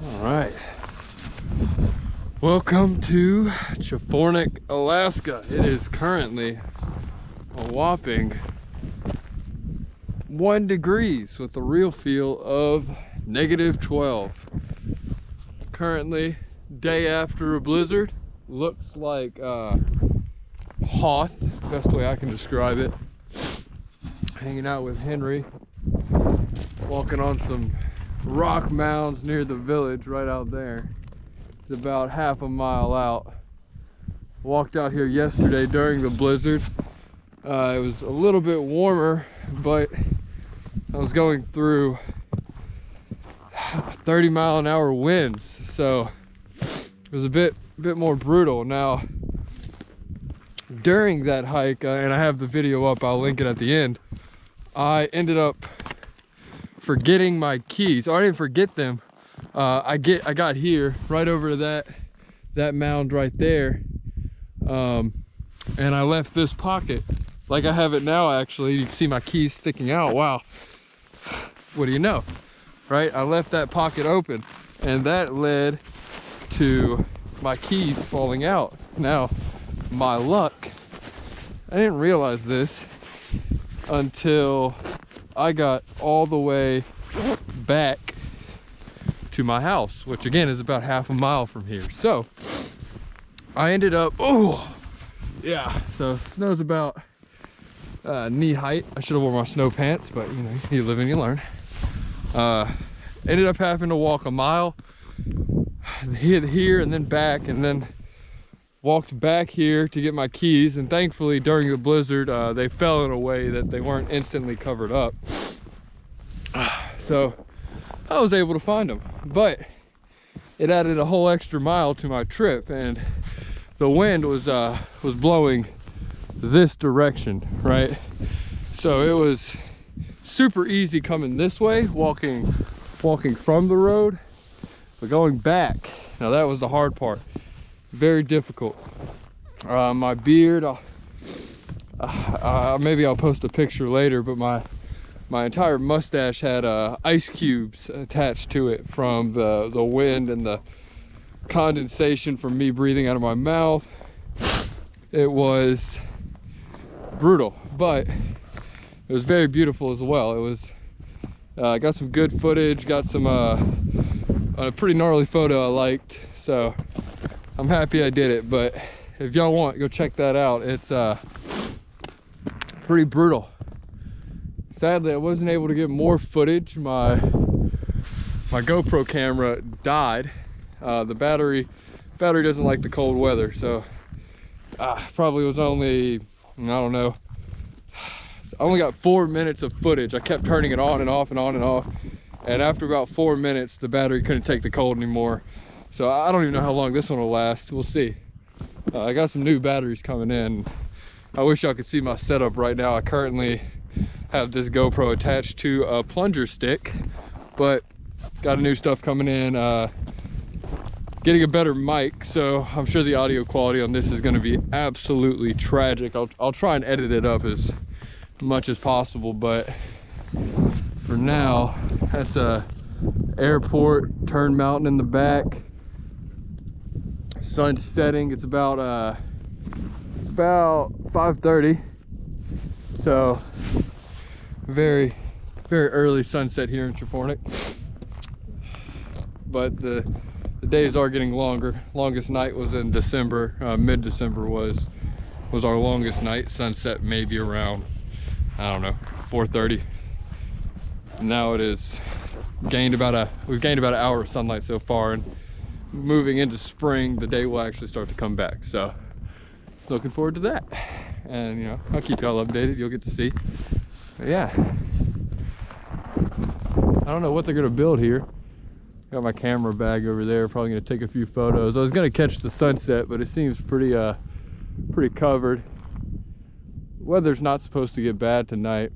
All right, welcome to Chafornik, Alaska. It is currently a whopping 1 degree with a real feel of -12. Currently, day after a blizzard. Looks like Hoth, best way I can describe it. Hanging out with Henry, walking on some rock mounds near the village right out there. It's about half a mile out. Walked out here yesterday during the blizzard. It was a little bit warmer, but I was going through 30-mile-an-hour winds, so it was a bit more brutal. Now, during that hike, and I have the video up, I'll link it at the end, I ended up forgetting my keys. Oh, I didn't forget them. I got here right over to that mound right there, and I left this pocket like I have it now. Actually, you can see my keys sticking out. Wow, what do you know, right? I left that pocket open, and that led to my keys falling out. Now, my luck, I didn't realize this until I got all the way back to my house, which again is about half a mile from here. So I ended up, oh yeah, so snow's about knee height. I should have worn my snow pants, but you know, you live and you learn. Ended up having to walk a mile here and then back, and then walked back here to get my keys, and thankfully during the blizzard they fell in a way that they weren't instantly covered up, so I was able to find them. But it added a whole extra mile to my trip, and the wind was blowing this direction, right? So it was super easy coming this way, walking from the road, but going back, now that was the hard part. Very difficult. My beard, maybe I'll post a picture later, but my entire mustache had ice cubes attached to it from the wind and the condensation from me breathing out of my mouth. It was brutal, but it was very beautiful as well. It was, got some good footage, got some a pretty gnarly photo I liked, so I'm happy I did it. But if y'all want, go check that out. It's pretty brutal. Sadly, I wasn't able to get more footage. My GoPro camera died. The battery doesn't like the cold weather, so probably was only, I don't know, I only got 4 minutes of footage. I kept turning it on and off and on and off, and after about 4 minutes the battery couldn't take the cold anymore. So I don't even know how long this one will last. We'll see. I got some new batteries coming in. I wish y'all could see my setup right now. I currently have this GoPro attached to a plunger stick, but got a new stuff coming in. Getting a better mic, so I'm sure the audio quality on this is going to be absolutely tragic. I'll try and edit it up as much as possible, but for now, that's a airport, Turn Mountain in the back. Sun setting. It's about 5:30, so very early sunset here in Chafornik. But the days are getting longer. Longest night was in December. Mid-December was our longest night. Sunset maybe around, I don't know, 4:30. Now it is we've gained about an hour of sunlight so far, and moving into spring, the day will actually start to come back. So looking forward to that, and you know, I'll keep y'all updated. You'll get to see. But yeah, I don't know what they're gonna build here. Got my camera bag over there, probably gonna take a few photos. I was gonna catch the sunset, but it seems pretty covered. Weather's not supposed to get bad tonight.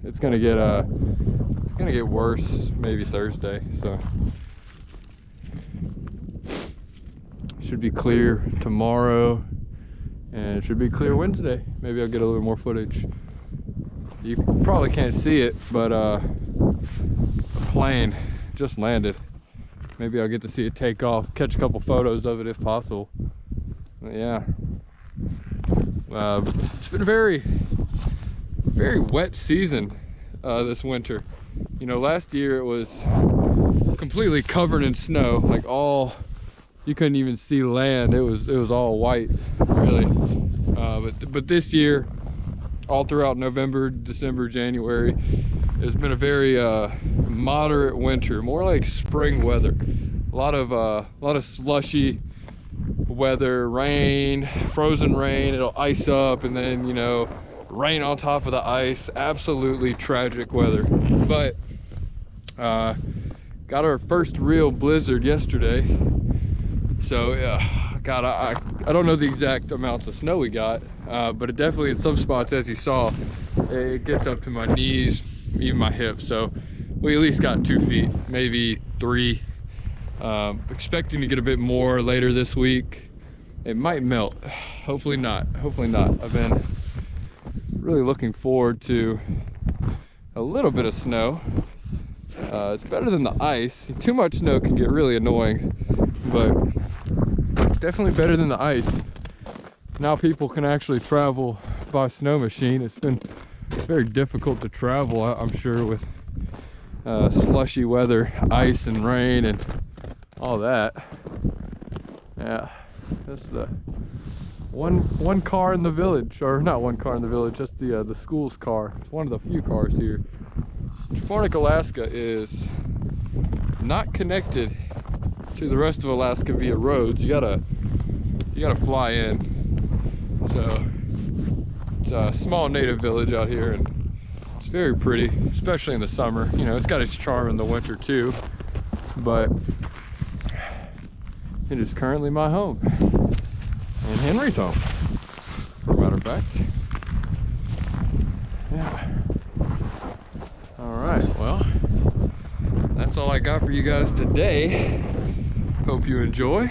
It's gonna get worse maybe Thursday, so should be clear tomorrow, and it should be clear Wednesday. Maybe I'll get a little more footage. You probably can't see it, but a plane just landed maybe I'll get to see it take off, catch a couple photos of it if possible. But yeah, it's been a very wet season this winter. You know, last year it was completely covered in snow, like you couldn't even see land. It was all white, really. But this year, all throughout November, December, January, it's been a very moderate winter, more like spring weather. A lot of slushy weather, rain, frozen rain. It'll ice up, and then, you know, rain on top of the ice. Absolutely tragic weather. But got our first real blizzard yesterday. So yeah, God, I don't know the exact amounts of snow we got, but it definitely, in some spots, as you saw, it gets up to my knees, even my hips. So we at least got 2 feet, maybe 3. Expecting to get a bit more later this week. It might melt. Hopefully not. Hopefully not. I've been really looking forward to a little bit of snow. It's better than the ice. Too much snow can get really annoying, but it's definitely better than the ice. Now people can actually travel by snow machine. It's been very difficult to travel, I'm sure, with slushy weather, ice and rain and all that. Yeah, that's the one car in the village, or not one car in the village, just the school's car. It's one of the few cars here. Japornik, Alaska is not connected to the rest of Alaska via roads. You gotta fly in. So it's a small native village out here, and it's very pretty, especially in the summer. You know, it's got its charm in the winter too, but it is currently my home, and Henry's home, for a matter of fact. Yeah. All right, well, that's all I got for you guys today. Hope you enjoy.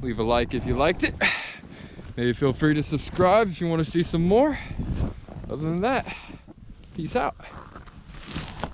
Leave a like if you liked it. Maybe feel free to subscribe if you want to see some more. Other than that, peace out.